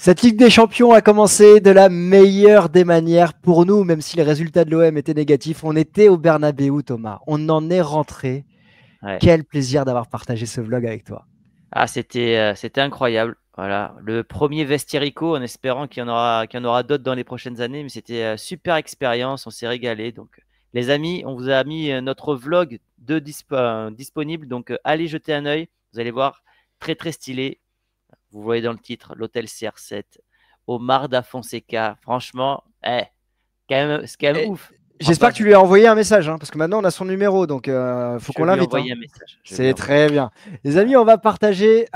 Cette Ligue des Champions a commencé de la meilleure des manières pour nous, même si les résultats de l'OM étaient négatifs. On était au Bernabéu, Thomas. On en est rentré. Ouais. Quel plaisir d'avoir partagé ce vlog avec toi. Ah, c'était incroyable. Voilà, le premier Vestirico, en espérant qu'il y en aura d'autres dans les prochaines années, mais c'était super expérience, on s'est régalé. Donc, les amis, on vous a mis notre vlog disponible, donc allez jeter un œil. Vous allez voir, très très stylé. Vous voyez dans le titre, l'hôtel CR7, Omar da Fonseca. Franchement, c'est quand même Et ouf. j'espère que tu lui as envoyé un message, hein, parce que maintenant on a son numéro, donc faut Je qu'on vais lui l'invite. Hein. envoyer un message. Je vais lui C'est envoyer. très bien. Les amis, on va partager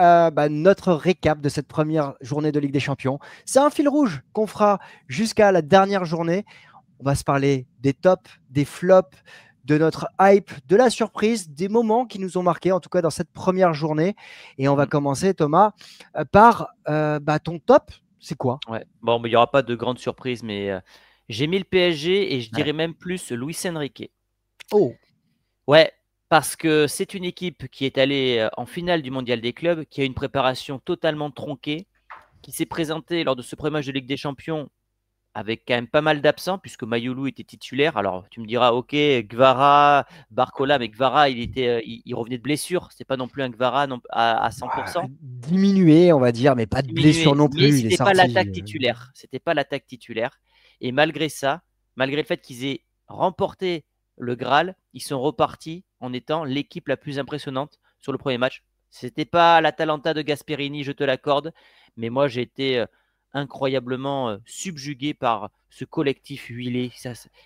notre récap de cette première journée de Ligue des Champions. C'est un fil rouge qu'on fera jusqu'à la dernière journée. On va se parler des tops, des flops, de notre hype, de la surprise, des moments qui nous ont marqués, en tout cas dans cette première journée. Et on va Mhm. commencer, Thomas, par ton top. C'est quoi? Ouais. Bon, mais il n'y aura pas de grande surprise, mais j'ai mis le PSG et je Ouais. dirais même plus Luis Enrique. Oh, Ouais, parce que c'est une équipe qui est allée en finale du Mondial des clubs, qui a une préparation totalement tronquée, qui s'est présentée lors de ce premier match de Ligue des Champions avec quand même pas mal d'absents, puisque Mayoulou était titulaire. Alors tu me diras, ok, Gvara, Barcola, mais Gvara, il revenait de blessure. C'est pas non plus un Gvara à 100%. diminué, on va dire, mais pas de blessure Diminué, non mais plus. Il est c'était pas sorti. l'attaque titulaire. C'était pas l'attaque titulaire. Et malgré ça, malgré le fait qu'ils aient remporté le Graal, ils sont repartis en étant l'équipe la plus impressionnante sur le premier match. C'était pas l'Atalanta de Gasperini, je te l'accorde, mais moi j'ai été incroyablement subjugué par ce collectif huilé,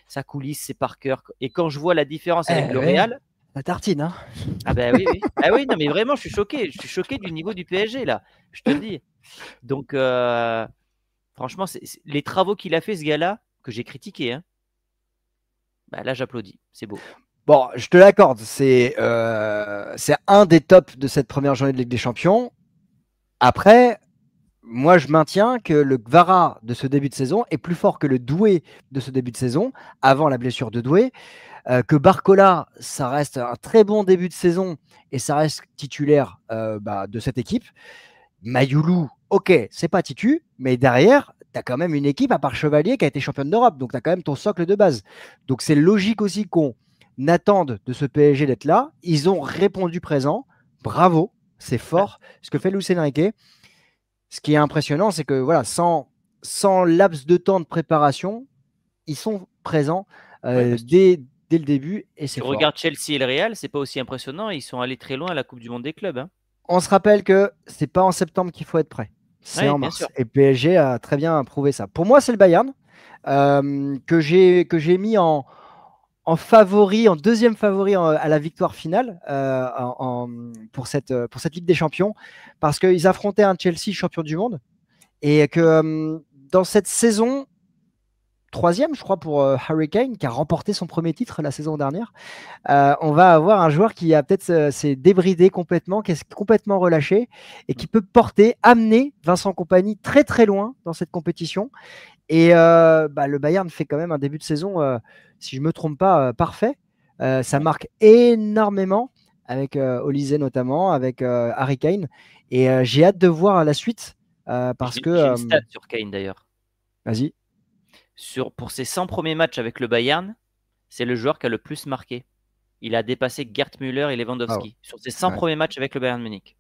sa coulisse, ses parkers. Et quand je vois la différence avec le Ouais, Real, la tartine, hein. ah ben oui, oui. Ah oui, non mais vraiment, je suis choqué. Je suis choqué du niveau du PSG là. Je te le dis. Donc, franchement, les travaux qu'il a fait, ce gars-là, que j'ai critiqué, hein, bah, là, j'applaudis. C'est beau. Bon, je te l'accorde, c'est un des tops de cette première journée de Ligue des Champions. Après, moi, je maintiens que le Gvara de ce début de saison est plus fort que le Doué de ce début de saison, avant la blessure de Doué. Que Barcola, ça reste un très bon début de saison et ça reste titulaire de cette équipe. Mayoulou, ok, c'est pas titu, mais derrière, tu as quand même une équipe à part Chevalier qui a été championne d'Europe. Donc, tu as quand même ton socle de base. Donc, c'est logique aussi qu'on attende de ce PSG d'être là. Ils ont répondu présent. Bravo, c'est Ouais, fort ce que fait Luis Enrique. Ce qui est impressionnant, c'est que voilà, sans laps de temps de préparation, ils sont présents ouais, parce que dès le début et c'est tu fort. regardes Chelsea et le Real, c'est pas aussi impressionnant. Ils sont allés très loin à la Coupe du Monde des clubs, hein. On se rappelle que c'est pas en septembre qu'il faut être prêt, c'est Ouais, en bien mars. sûr. Et PSG a très bien prouvé ça. Pour moi, c'est le Bayern que j'ai mis en favori, en deuxième favori à la victoire finale pour cette Ligue des Champions, parce qu'ils affrontaient un Chelsea champion du monde et que dans cette saison, troisième, je crois, pour Harry Kane, qui a remporté son premier titre la saison dernière. On va avoir un joueur qui a peut-être s'est débridé complètement, qui est complètement relâché et qui peut amener Vincent Kompany très très loin dans cette compétition. Et le Bayern fait quand même un début de saison, si je ne me trompe pas, parfait. Ça Ouais. marque énormément avec Olise notamment, avec Harry Kane. Et j'ai hâte de voir la suite parce que... J'ai une stat sur Kane d'ailleurs. vas-y. Pour ses 100 premiers matchs avec le Bayern, c'est le joueur qui a le plus marqué. Il a dépassé Gerd Müller et Ah ouais. Lewandowski sur ses 100 Ouais. premiers matchs avec le Bayern Munich.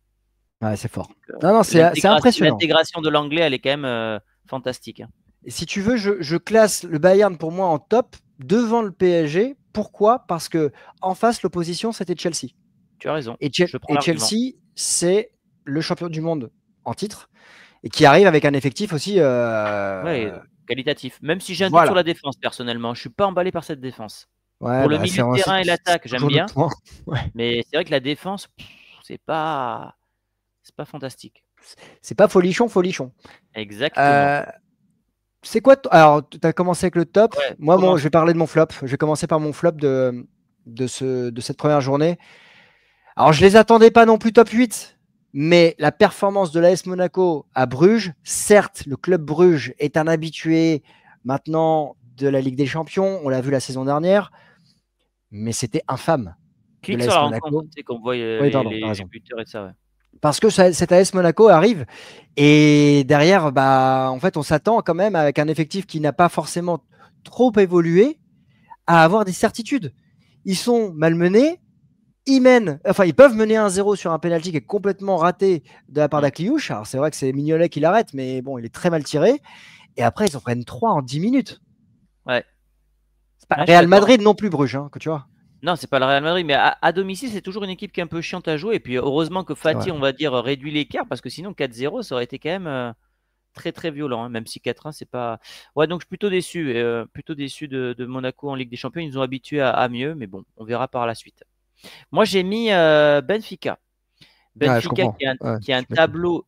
Ouais, c'est fort. Donc, Non, non, c'est impressionnant. l'intégration de l'anglais, elle est quand même fantastique, hein. Et si tu veux, je classe le Bayern pour moi en top devant le PSG. Pourquoi? Parce que en face, l'opposition, c'était Chelsea. Tu as raison. Et, Je prends l'argument. Chelsea, c'est le champion du monde en titre et qui arrive avec un effectif aussi. Ouais, qualitatif. Même si j'ai un doute sur Voilà. la défense, personnellement. Je suis pas emballé par cette défense. Ouais, Pour le milieu de terrain et c'est l'attaque, j'aime toujours le bien. point. Ouais. Mais c'est vrai que la défense, c'est pas fantastique. C'est pas folichon, folichon. Exactement. Euh, c'est quoi alors, tu as commencé avec le top. Ouais, Moi, commence. je vais parler de mon flop. Je vais commencer par mon flop de cette première journée. Alors, je les attendais pas non plus top 8, mais la performance de l'AS Monaco à Bruges, certes, le club Bruges est un habitué maintenant de la Ligue des Champions, on l'a vu la saison dernière, mais c'était infâme de Clique sur l'AS la rencontre, Monaco. tu sais, qu'on voit Oui, les, pardon, t'as les raison. buteurs et ça, ouais. Parce que cet AS Monaco arrive et derrière, bah, en fait, on s'attend quand même avec un effectif qui n'a pas forcément trop évolué à avoir des certitudes. Ils sont malmenés, ils peuvent mener 1-0 sur un penalty qui est complètement raté de la part Mm. d'Akliouche. Alors c'est vrai que c'est Mignolet qui l'arrête, mais bon, il est très mal tiré. Et après, ils en prennent 3 en 10 minutes. Ouais. C'est pas Ouais, je suis Real d'accord. Madrid non plus, Bruges, hein, que tu vois. Non, c'est pas le Real Madrid, mais à domicile, c'est toujours une équipe qui est un peu chiante à jouer. Et puis, heureusement que C'est vrai. Fatih, on va dire, réduit l'écart, parce que sinon, 4-0, ça aurait été quand même très, très violent, hein, même si 4-1, c'est pas. Ouais, donc je suis plutôt déçu de Monaco en Ligue des Champions. Ils nous ont habitués à mieux, mais bon, on verra par la suite. Moi, j'ai mis Benfica. Ouais, je Benfica comprends. Ouais, qui a un tu m'étonnes. tableau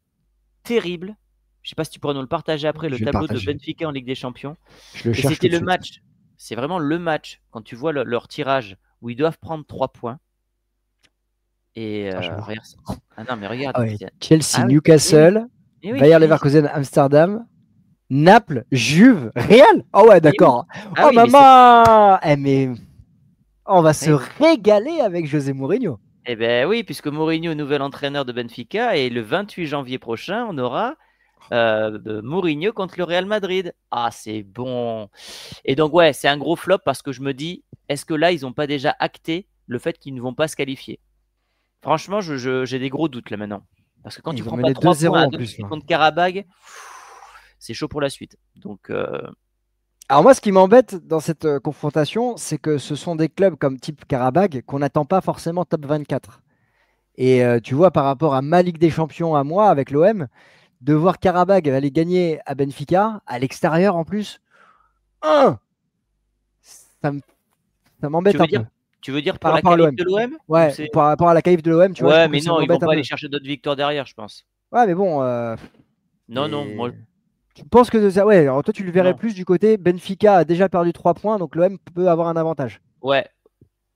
terrible. Je sais pas si tu pourras nous le partager après, Je le vais le tableau de partager. Benfica en Ligue des Champions. Je le Et cherche tout c'était de le suite. match. C'est vraiment le match, quand tu vois leur tirage, où ils doivent prendre 3 points. Et Attends, je vais voir. regarde ça. Ah non, mais regarde. Ah ouais, Chelsea, Ah oui, Newcastle, oui, Bayer Leverkusen, Amsterdam, Naples, Juve, Real. Oh ouais, mais oui. d'accord. Ah Oh oui, mais c'est. maman. Mais on va se Oui. régaler avec José Mourinho. Eh ben oui, puisque Mourinho, nouvel entraîneur de Benfica, et le 28 janvier prochain, on aura de Mourinho contre le Real Madrid. Ah, c'est bon. Et donc, ouais, c'est un gros flop parce que je me dis, est-ce que là, ils n'ont pas déjà acté le fait qu'ils ne vont pas se qualifier? Franchement, j'ai des gros doutes là maintenant. Parce que quand tu Ils ont prends pas mené 3 2-0 points à en plus, domicile là. contre Karabag, c'est chaud pour la suite. Donc, Alors moi, ce qui m'embête dans cette confrontation, c'est que ce sont des clubs comme type Karabag qu'on n'attend pas forcément top 24. Et tu vois, par rapport à ma Ligue des Champions à moi, avec l'OM, de voir Karabag aller gagner à Benfica, à l'extérieur en plus, un, ça m- ça tu m'embête veux un dire, peu tu veux dire par pour la rapport à qualif l'OM. de l'OM ou Ouais, c'est. par rapport à la qualif de l'OM, tu vois, je Ouais, trouve que mais ça non, ils vont m'embête un pas aller peu. chercher d'autres victoires derrière, je pense. Ouais, mais bon, Non, non, moi, tu penses que ça. Ouais, alors toi, tu le verrais non. plus du côté Benfica a déjà perdu 3 points, donc l'OM peut avoir un avantage. Ouais,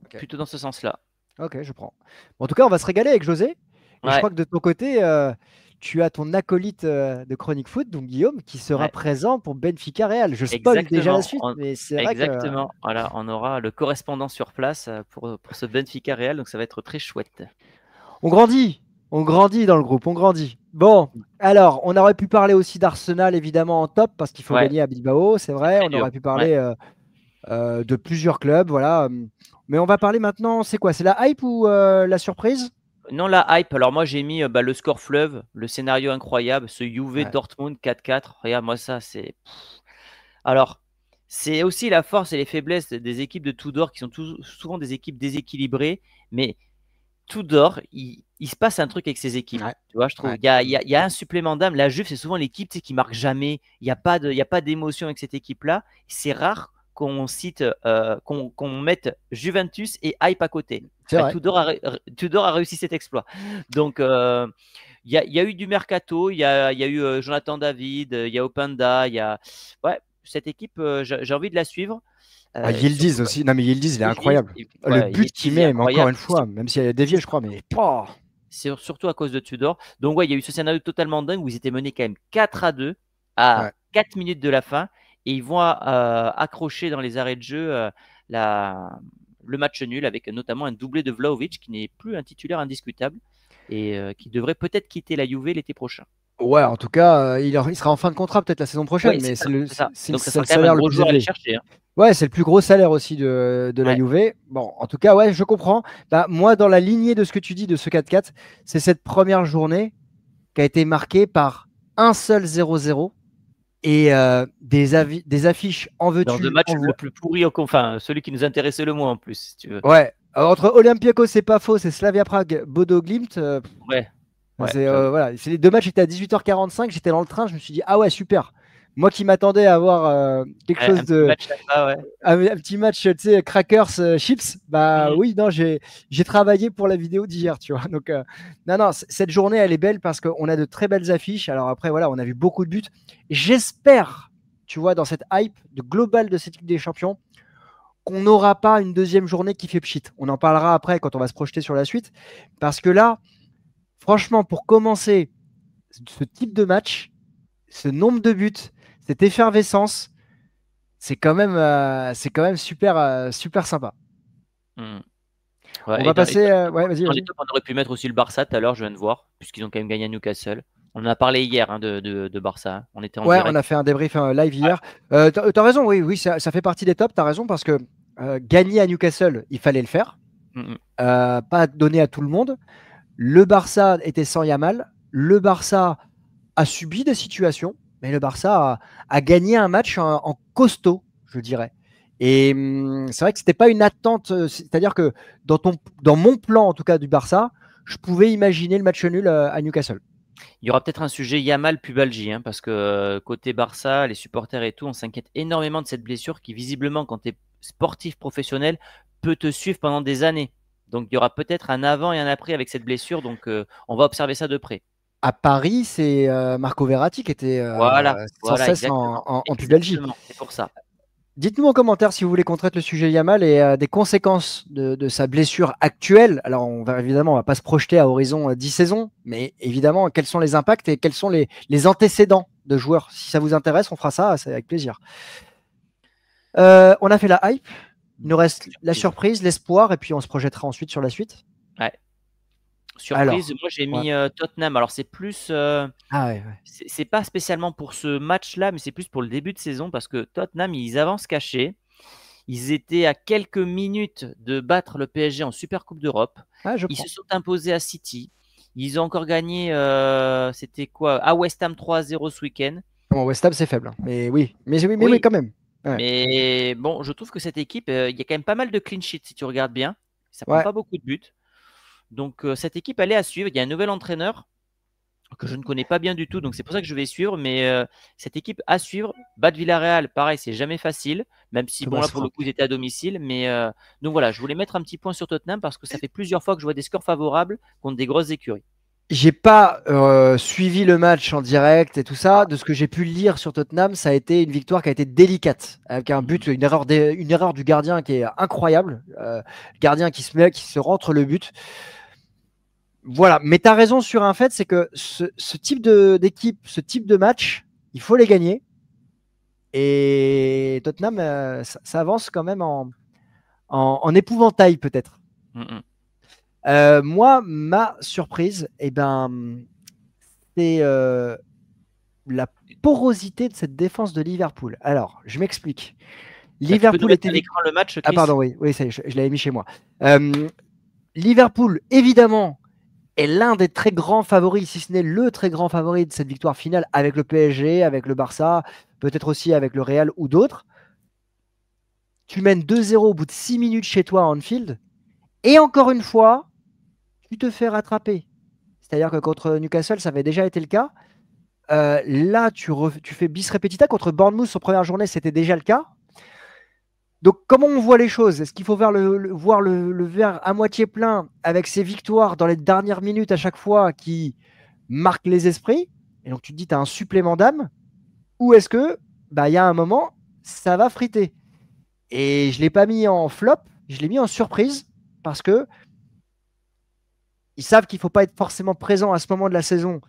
Ok, plutôt dans ce sens-là. ok, je prends. Bon, en tout cas, on va se régaler avec José. Et je Ouais, crois que de ton côté, tu as ton acolyte de Chronique Foot, donc Guillaume, qui sera ouais. présent pour Benfica Real. Je spoil déjà la Exactement. suite, mais c'est vrai que Exactement. Voilà, on aura le correspondant sur place pour ce Benfica Real, donc ça va être très chouette. on grandit. On grandit dans le groupe, on grandit. Bon, alors, on aurait pu parler aussi d'Arsenal, évidemment, en top, parce qu'il faut Ouais, gagner à Bilbao, c'est c'est vrai. très On dur. aurait pu Ouais. parler de plusieurs clubs, voilà. Mais on va parler maintenant, c'est quoi? C'est la hype ou la surprise? Non, la hype. Alors moi, j'ai mis le score fleuve, le scénario incroyable, ce Juve Ouais, Dortmund 4-4. Regarde, moi ça, c'est. Alors, c'est aussi la force et les faiblesses des équipes de Tudor qui sont souvent des équipes déséquilibrées, mais Tudor, il se passe un truc avec ses équipes. ouais, Tu vois, je trouve. ouais. Il y a un supplément d'âme. La Juve, c'est souvent l'équipe, tu sais, qui marque jamais. Il y a pas d'émotion avec cette équipe-là. C'est rare qu'on cite, qu'on mette Juventus et hype à côté. C'est Bah, vrai. Tudor a réussi cet exploit. Donc, il y a eu du mercato, il y a eu Jonathan David, il y a Openda, il y a. Ouais, cette équipe, j'ai envie de la suivre. Ah, Surtout Yildiz aussi. Non, mais Yildiz, il est Yildiz, incroyable. Le ouais, but qu'il Yildiz est met, mais encore incroyable. une fois, même s'il a C'est dévié, je crois, mais oh, c'est surtout à cause de Tudor. Donc, ouais, il y a eu ce scénario totalement dingue où ils étaient menés quand même 4-2 à ouais. 4 minutes de la fin. Et ils vont accrocher dans les arrêts de jeu la, le match nul avec notamment un doublé de Vlahovic qui n'est plus un titulaire indiscutable et qui devrait peut-être quitter la Juve l'été prochain. Ouais, en tout cas, il sera en fin de contrat peut-être la saison Oui, prochaine, c'est mais ça, c'est ça. Donc, ça c'est sera le quand même un salaire le gros plus joueur à aller élevé. chercher, hein. Ouais, c'est le plus gros salaire aussi de la Ouais. Juve. Bon, en tout cas, ouais, je comprends. Bah, moi, dans la lignée de ce que tu dis de ce 4-4, c'est cette première journée qui a été marquée par un seul 0-0 et des affiches en Dans le veux-tu, match en le vois. plus pourri, enfin, celui qui nous intéressait le moins en plus, si tu veux. Ouais, entre Olympiakos, c'est pas faux, c'est Slavia Prague, Bodo Glimt. Ouais, ouais, C'est j'avoue. voilà, c'est les deux matchs étaient à 18h45, j'étais dans le train, je me suis dit ah ouais super. Moi qui m'attendais à avoir quelque Ouais, chose un petit de match sympa, ouais. un petit match tu sais crackers chips, bah Mm. oui non j'ai travaillé pour la vidéo d'hier tu vois. Donc non non cette journée elle est belle parce qu'on a de très belles affiches. Alors après voilà on a vu beaucoup de buts. J'espère tu vois dans cette hype de global de cette Ligue des Champions qu'on n'aura pas une deuxième journée qui fait pchit. On en parlera après quand on va se projeter sur la suite parce que là franchement pour commencer ce type de match, ce nombre de buts, cette effervescence, c'est quand même super, super sympa. Mm. Ouais, On va passer. Ouais, vas-y, dans les vas-y. tops, on aurait pu mettre aussi le Barça tout à l'heure, je viens de voir, puisqu'ils ont quand même gagné à Newcastle. On en a parlé hier de Barça, hein. On était en Ouais, on direct. a fait un débrief live hier. T'as raison, oui, oui, ça fait partie des tops. T'as raison parce que gagner à Newcastle, il fallait le faire. Mm, Pas donner à tout le monde. Le Barça était sans Yamal. Le Barça a subi des situations, mais le Barça a gagné un match en costaud, je dirais. Et c'est vrai que c'était pas une attente. C'est-à-dire que dans mon plan, en tout cas du Barça, je pouvais imaginer le match nul à Newcastle. Il y aura peut-être un sujet Yamal-Pubalgie, hein, parce que côté Barça, les supporters et tout, on s'inquiète énormément de cette blessure qui, visiblement, quand tu es sportif professionnel, peut te suivre pendant des années. Donc, il y aura peut-être un avant et un après avec cette blessure. Donc, on va observer ça de près. À Paris, c'est Marco Verratti qui était Voilà, sans voilà, cesse exactement. en pubalgie. Exactement, c'est pour ça. Dites-nous en commentaire si vous voulez qu'on traite le sujet Yamal et des conséquences de sa blessure actuelle. Alors, évidemment, on va pas se projeter à horizon 10 saisons, mais évidemment, quels sont les impacts et quels sont les antécédents de joueurs. Si ça vous intéresse, on fera ça, c'est avec plaisir. On a fait la hype. Il nous reste la surprise, l'espoir, et puis on se projettera ensuite sur la suite. Ouais. Surprise, Alors, moi j'ai ouais. mis Tottenham. Alors, c'est plus. Ah ouais, ouais. C'est pas spécialement pour ce match-là, mais c'est plus pour le début de saison parce que Tottenham, ils avancent cachés. Ils étaient à quelques minutes de battre le PSG en Super Coupe d'Europe. Ah, je Ils prends. se sont imposés à City. Ils ont encore gagné, c'était quoi? À West Ham 3-0 ce week-end. Bon, West Ham, c'est faible, hein. Mais oui, mais oui, Oui, quand même. Ouais. mais bon, je trouve que cette équipe, il y a quand même pas mal de clean sheets si tu regardes bien. Ça prend Ouais. pas beaucoup de buts. Donc cette équipe, elle est à suivre. Il y a un nouvel entraîneur que je ne connais pas bien du tout, donc c'est pour ça que je vais suivre. Mais cette équipe à suivre, battre Villarreal, pareil, c'est jamais facile, même si bon Thomas là pour le coup Frank. ils étaient à domicile. Mais donc voilà, je voulais mettre un petit point sur Tottenham parce que ça fait plusieurs fois que je vois des scores favorables contre des grosses écuries. J'ai pas suivi le match en direct et tout ça. De ce que j'ai pu lire sur Tottenham, ça a été une victoire qui a été délicate, avec un but, une erreur du gardien qui est incroyable. Gardien qui se rentre le but. Voilà. Mais tu as raison sur un fait, c'est que ce type d'équipe, ce type de match, il faut les gagner. Et Tottenham, ça avance quand même en épouvantail peut-être. Mm, mm. Moi, ma surprise, eh ben, c'est la porosité de cette défense de Liverpool. Alors, je m'explique. Bah, tu peux nous Liverpool mettre était à l'écran le match, Ah Chris? pardon, oui, oui, ça y est, je l'avais mis chez moi. Liverpool, évidemment, est l'un des très grands favoris, si ce n'est le très grand favori de cette victoire finale avec le PSG, avec le Barça, peut-être aussi avec le Real ou d'autres. Tu mènes 2-0 au bout de 6 minutes chez toi à Anfield, et encore une fois, tu te fais rattraper. C'est-à-dire que contre Newcastle, ça avait déjà été le cas. Là, tu fais bis repetita. Contre Bournemouth, sur première journée, c'était déjà le cas. Donc, comment on voit les choses? Est-ce qu'il faut voir le verre à moitié plein avec ces victoires dans les dernières minutes à chaque fois qui marquent les esprits? Et donc, tu te dis, tu as un supplément d'âme. Ou est-ce que, bah, il y a un moment, ça va friter? Et je ne l'ai pas mis en flop, je l'ai mis en surprise parce que ils savent qu'il ne faut pas être forcément présent à ce moment de la saison.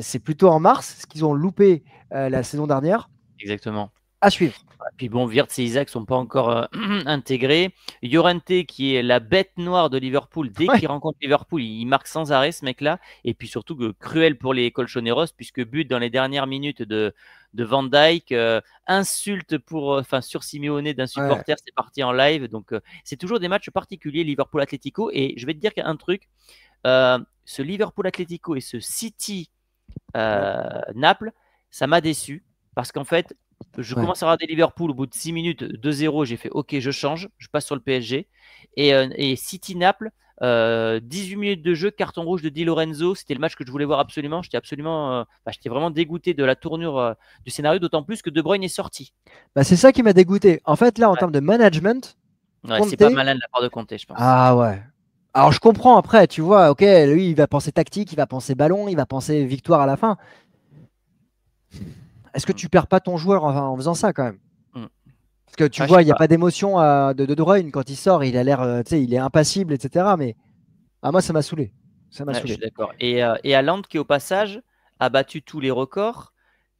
C'est plutôt en mars, ce qu'ils ont loupé la saison dernière. Exactement. À suivre. Puis bon, Wirtz et Isaac sont pas encore intégrés. Llorente, qui est la bête noire de Liverpool, dès Ouais. qu'il rencontre Liverpool, il marque sans arrêt ce mec-là. Et puis surtout, cruel pour les Colchoneros, puisque but dans les dernières minutes de Van Dijk, insulte sur Simeone d'un Ouais. supporter, c'est parti en live. Donc c'est toujours des matchs particuliers, Liverpool-Atlético. Et je vais te dire un truc, ce Liverpool-Atlético et ce City-Naples, ça m'a déçu. Parce qu'en fait, je Ouais. commence à regarder Liverpool au bout de 6 minutes, 2-0, j'ai fait OK, je change, je passe sur le PSG. Et City-Naples, 18 minutes de jeu, carton rouge de Di Lorenzo, c'était le match que je voulais voir absolument. J'étais vraiment dégoûté de la tournure du scénario, d'autant plus que De Bruyne est sorti. Bah, c'est ça qui m'a dégoûté. En fait, là, en termes de management, Ouais, c'est Conte. pas malin de la part de Conte, je pense. Ah ouais. Alors, je comprends après, tu vois, ok, lui, il va penser tactique, il va penser ballon, il va penser victoire à la fin. Est-ce que Mm. tu perds pas ton joueur en faisant ça quand même? Mm. Parce que tu Ah, je vois, sais il n'y a pas. pas d'émotion De Bruyne quand il sort, il a l'air, tu sais, il est impassible, etc. Mais moi, ça m'a saoulé. Ça m'a Ouais, je suis saoulé. d'accord. Et Haaland, qui au passage a battu tous les records,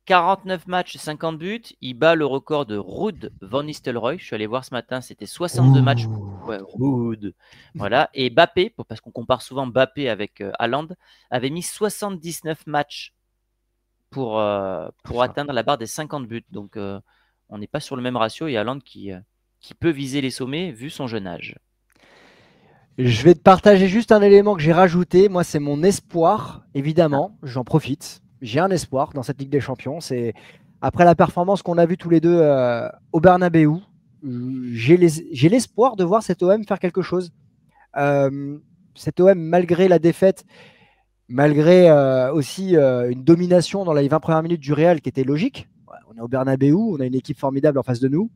49 matchs, 50 buts. Il bat le record de Ruud van Nistelrooy. Je suis allé voir ce matin, c'était 62 matchs. Ouais, Ruud. Voilà. Et Mbappé, parce qu'on compare souvent Mbappé avec Haaland, avait mis 79 matchs pour atteindre la barre des 50 buts. Donc, on n'est pas sur le même ratio. Et Haaland qui peut viser les sommets vu son jeune âge. Je vais te partager juste un élément que j'ai rajouté. Moi, c'est mon espoir, évidemment. J'en profite. J'ai un espoir dans cette Ligue des Champions. C'est après la performance qu'on a vue tous les deux au Bernabeu, j'ai l'espoir de voir cet OM faire quelque chose. Cet OM, malgré la défaite, malgré aussi une domination dans les 20 premières minutes du Real qui était logique. On est au Bernabeu, on a une équipe formidable en face de nous.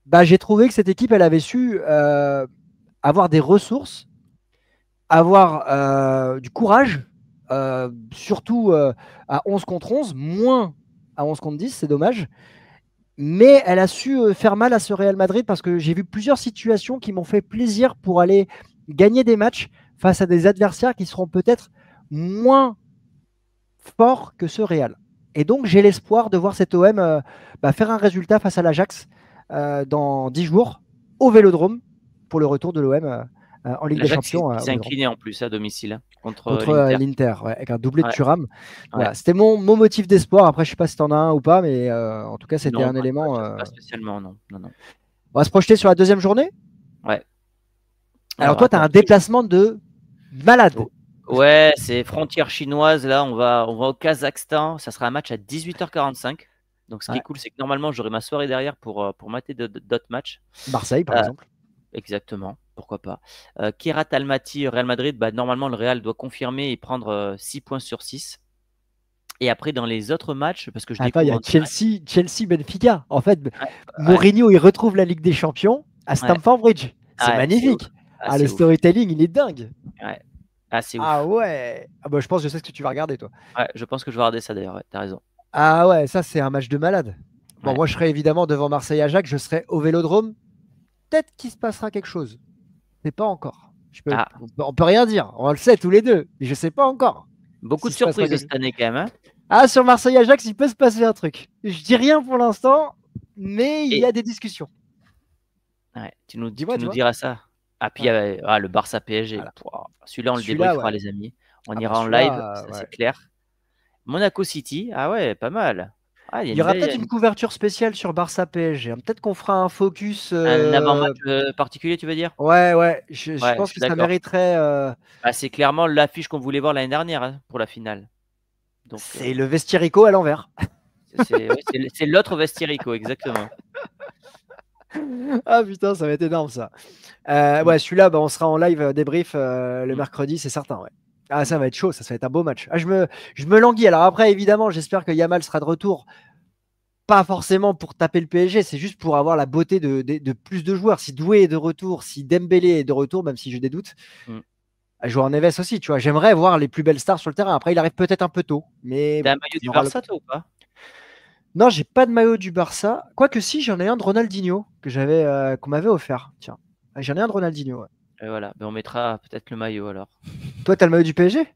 Bah, j'ai trouvé que cette équipe, elle avait su avoir des ressources, avoir du courage, surtout à 11 contre 11, moins à 11 contre 10, c'est dommage. Mais elle a su faire mal à ce Real Madrid parce que j'ai vu plusieurs situations qui m'ont fait plaisir pour aller gagner des matchs face à des adversaires qui seront peut-être moins forts que ce Real. Et donc, j'ai l'espoir de voir cet OM faire un résultat face à l'Ajax dans 10 jours au Vélodrome pour le retour de l'OM en Ligue des Champions. Il s'est incliné en plus à domicile contre l'Inter, ouais, avec un doublé de Thuram. Voilà, Ouais. c'était mon motif d'espoir. Après, je ne sais pas si tu en as un ou pas, mais en tout cas, c'était un élément. Pas spécialement, non. On va se projeter sur la deuxième journée. Ouais. Alors toi, tu as un déplacement de malade. Ouais, c'est frontière chinoise. Là, on va au Kazakhstan. Ça sera un match à 18h45. Donc, ce qui est cool, c'est que normalement, j'aurai ma soirée derrière pour mater d'autres matchs. Marseille, par exemple. Exactement, pourquoi pas. Kairat Almaty, Real Madrid, normalement, le Real doit confirmer et prendre 6 points sur 6. Et après, dans les autres matchs, parce que je découvre... il y a Chelsea-Benfica. En fait, Mourinho, il retrouve la Ligue des Champions à Stamford Bridge. C'est magnifique. Le storytelling, il est dingue. Ouais. C'est ouf. Ah ouais. Je pense que je sais ce que tu vas regarder, toi. Ouais, je pense que je vais regarder ça d'ailleurs. Ouais, t'as raison. Ah ouais, ça, c'est un match de malade. Bon, moi, je serai évidemment devant Marseille-Ajax. Je serai au Vélodrome. Peut-être qu'il se passera quelque chose. C'est pas encore. On peut rien dire. On le sait tous les deux, mais je sais pas encore. Beaucoup de surprises cette année quand même. Sur Marseille-Ajax, il peut se passer un truc. Je dis rien pour l'instant, mais il y a des discussions. Ouais, tu nous diras ça. Puis il y a le Barça PSG. Celui-là, on le débriefera, les amis. On ira en live, ça c'est clair. Monaco City, pas mal. Il y aura peut-être une couverture spéciale sur Barça PSG. Peut-être qu'on fera un focus. Un avant-match particulier, tu veux dire? Ouais. Je pense que ça mériterait. C'est clairement l'affiche qu'on voulait voir l'année dernière pour la finale. C'est le Vestirico à l'envers. C'est l'autre Vestirico, exactement. Ah putain, ça va être énorme ça. Celui-là, on sera en live débrief le mercredi, c'est certain. Ouais. Ça va être chaud, ça va être un beau match. Je me languis. Alors après, évidemment, j'espère que Yamal sera de retour. Pas forcément pour taper le PSG, c'est juste pour avoir la beauté de plus de joueurs. Si Doué est de retour, si Dembélé est de retour, même si j'ai des doutes. Joao Neves aussi, tu vois. J'aimerais voir les plus belles stars sur le terrain. Après, il arrive peut-être un peu tôt. Mais t'as un maillot du Barça, toi, ou pas? Non, j'ai pas de maillot du Barça. Quoique si, j'en ai un de Ronaldinho qu'on m'avait offert. Tiens, j'en ai un de Ronaldinho. Ouais. Et voilà, on mettra peut-être le maillot alors. Toi, t'as le maillot du PSG?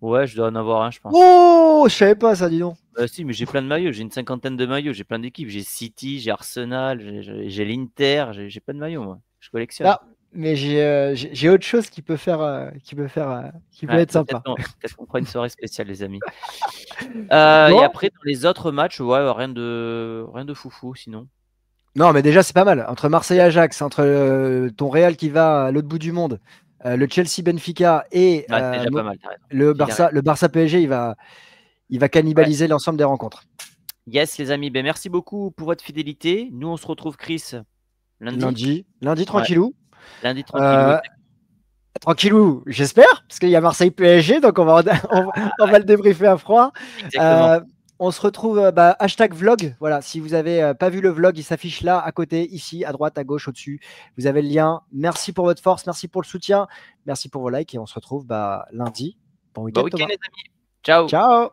Ouais, je dois en avoir un, je pense. Oh, je savais pas ça, dis donc. Si, mais j'ai plein de maillots. J'ai une cinquantaine de maillots. J'ai plein d'équipes. J'ai City, j'ai Arsenal, j'ai l'Inter. J'ai plein de maillots, moi. Je collectionne. Ah, mais j'ai autre chose qui peut être sympa. Peut-être qu'on fera une soirée spéciale, les amis. Et après, dans les autres matchs, rien de foufou, sinon. Non, mais déjà, c'est pas mal. Entre Marseille et Ajax, entre ton Real qui va à l'autre bout du monde, le Chelsea Benfica et déjà pas mal, le Barça PSG, il va cannibaliser l'ensemble des rencontres. Yes, les amis. Merci beaucoup pour votre fidélité. Nous, on se retrouve, Chris, lundi. Lundi, tranquillou. Lundi, tranquillou. Tranquillou, j'espère, parce qu'il y a Marseille PSG, donc on va le débriefer à froid. On se retrouve #vlog. Voilà, si vous n'avez pas vu le vlog, il s'affiche là, à côté, ici, à droite, à gauche, au-dessus. Vous avez le lien. Merci pour votre force, merci pour le soutien, merci pour vos likes et on se retrouve lundi. Bon week-end, les amis. Ciao. Ciao.